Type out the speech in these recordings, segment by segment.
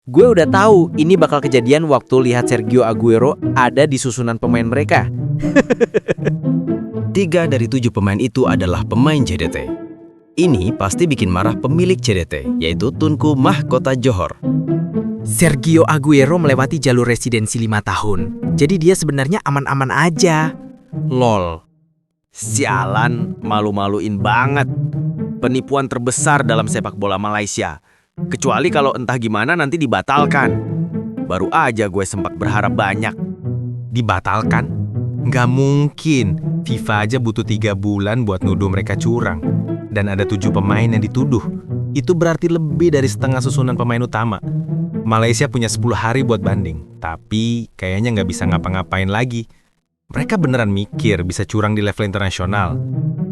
Gue udah tahu ini bakal kejadian waktu lihat Sergio Aguero ada di susunan pemain mereka. 3 dari 7 pemain itu adalah pemain JDT. Ini pasti bikin marah pemilik JDT, yaitu Tunku Mahkota Johor. Sergio Aguero melewati jalur residensi 5 tahun. Jadi dia sebenarnya aman-aman aja. Lol. Sialan, malu-maluin banget. Penipuan terbesar dalam sepak bola Malaysia. Kecuali kalau entah gimana nanti dibatalkan. Baru aja gue sempat berharap banyak. Dibatalkan? Nggak mungkin. FIFA aja butuh 3 bulan buat nuduh mereka curang. Dan ada 7 pemain yang dituduh. Itu berarti lebih dari setengah susunan pemain utama. Malaysia punya 10 hari buat banding. Tapi kayaknya nggak bisa ngapa-ngapain lagi. Mereka beneran mikir bisa curang di level internasional.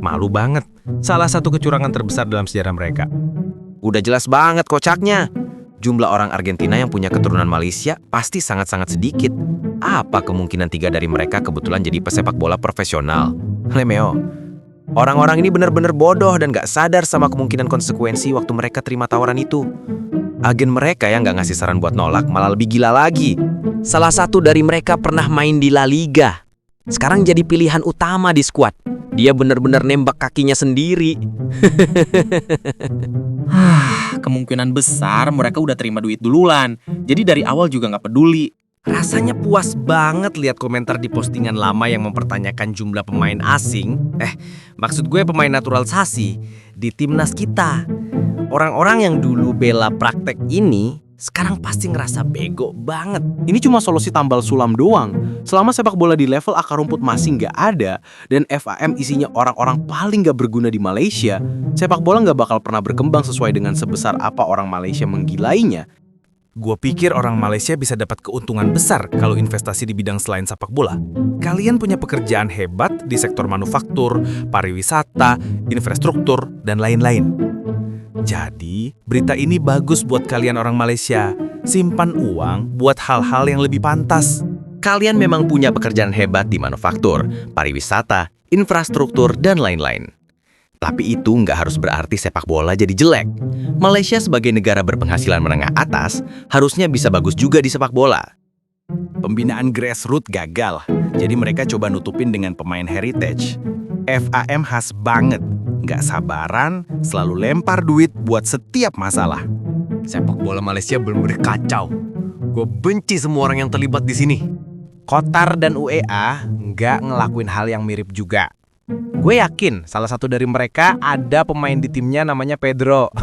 Malu banget. Salah satu kecurangan terbesar dalam sejarah mereka. Udah jelas banget kocaknya. Jumlah orang Argentina yang punya keturunan Malaysia pasti sangat-sangat sedikit. Apa kemungkinan 3 dari mereka kebetulan jadi pesepak bola profesional? Lemeo, orang-orang ini benar-benar bodoh dan gak sadar sama kemungkinan konsekuensi waktu mereka terima tawaran itu. Agen mereka yang gak ngasih saran buat nolak malah lebih gila lagi. Salah satu dari mereka pernah main di La Liga. Sekarang jadi pilihan utama di skuad. Dia benar-benar nembak kakinya sendiri. Kemungkinan besar mereka udah terima duit duluan. Jadi dari awal juga nggak peduli. Rasanya puas banget lihat komentar di postingan lama yang mempertanyakan jumlah pemain asing. Maksud gue pemain naturalisasi di timnas kita. Orang-orang yang dulu bela praktek ini sekarang pasti ngerasa bego banget. Ini cuma solusi tambal sulam doang. Selama sepak bola di level akar rumput masih nggak ada dan FAM isinya orang-orang paling nggak berguna di Malaysia, sepak bola nggak bakal pernah berkembang sesuai dengan sebesar apa orang Malaysia menggilainya. Gue pikir orang Malaysia bisa dapat keuntungan besar kalau investasi di bidang selain sepak bola. Kalian punya pekerjaan hebat di sektor manufaktur, pariwisata, infrastruktur, dan lain-lain. Jadi, berita ini bagus buat kalian orang Malaysia. Simpan uang buat hal-hal yang lebih pantas. Kalian memang punya pekerjaan hebat di manufaktur, pariwisata, infrastruktur, dan lain-lain. Tapi itu nggak harus berarti sepak bola jadi jelek. Malaysia sebagai negara berpenghasilan menengah atas, harusnya bisa bagus juga di sepak bola. Pembinaan grassroots gagal, jadi mereka coba nutupin dengan pemain heritage. FAM khas banget, nggak sabaran, selalu lempar duit buat setiap masalah. Sepak bola Malaysia benar-benar kacau. Gue benci semua orang yang terlibat di sini. Qatar dan UEA nggak ngelakuin hal yang mirip juga. Gue yakin salah satu dari mereka ada pemain di timnya namanya Pedro.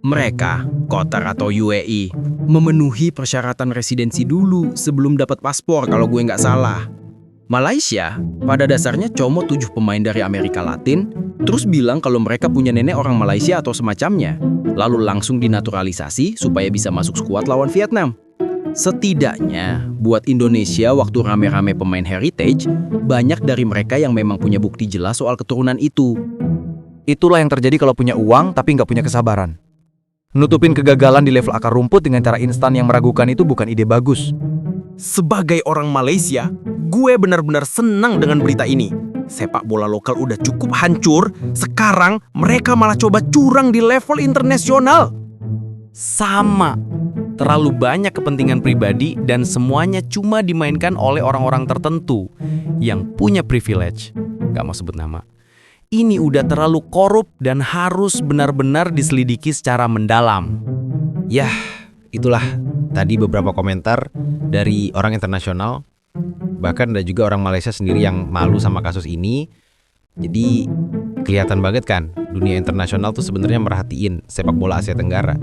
Mereka, Qatar atau UAE, memenuhi persyaratan residensi dulu sebelum dapat paspor kalau gue nggak salah. Malaysia, pada dasarnya comot 7 pemain dari Amerika Latin, terus bilang kalau mereka punya nenek orang Malaysia atau semacamnya, lalu langsung dinaturalisasi supaya bisa masuk skuad lawan Vietnam. Setidaknya, buat Indonesia waktu rame-rame pemain heritage, banyak dari mereka yang memang punya bukti jelas soal keturunan itu. Itulah yang terjadi kalau punya uang tapi nggak punya kesabaran. Nutupin kegagalan di level akar rumput dengan cara instan yang meragukan itu bukan ide bagus. Sebagai orang Malaysia, gue benar-benar senang dengan berita ini. Sepak bola lokal udah cukup hancur, sekarang mereka malah coba curang di level internasional. Sama. Terlalu banyak kepentingan pribadi dan semuanya cuma dimainkan oleh orang-orang tertentu yang punya privilege. Gak mau sebut nama. Ini udah terlalu korup dan harus benar-benar diselidiki secara mendalam. Yah, itulah tadi beberapa komentar dari orang internasional. Bahkan ada juga orang Malaysia sendiri yang malu sama kasus ini. Jadi kelihatan banget kan, dunia internasional tuh sebenarnya merhatiin sepak bola Asia Tenggara.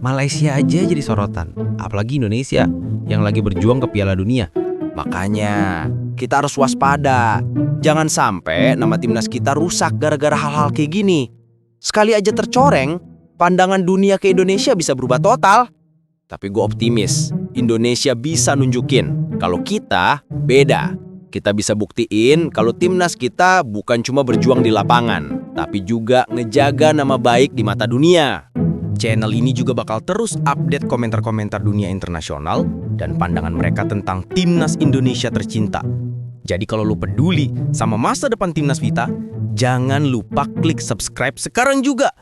Malaysia aja jadi sorotan, apalagi Indonesia yang lagi berjuang ke Piala Dunia. Makanya, kita harus waspada. Jangan sampai nama timnas kita rusak gara-gara hal-hal kayak gini. Sekali aja tercoreng, pandangan dunia ke Indonesia bisa berubah total. Tapi gue optimis, Indonesia bisa nunjukin kalau kita beda. Kita bisa buktiin kalau timnas kita bukan cuma berjuang di lapangan, tapi juga ngejaga nama baik di mata dunia. Channel ini juga bakal terus update komentar-komentar dunia internasional dan pandangan mereka tentang timnas Indonesia tercinta. Jadi kalau lu peduli sama masa depan timnas Vita, Jangan lupa klik subscribe sekarang juga.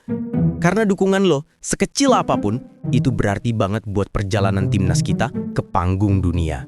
Karena dukungan lo, sekecil apapun, itu berarti banget buat perjalanan timnas kita ke panggung dunia.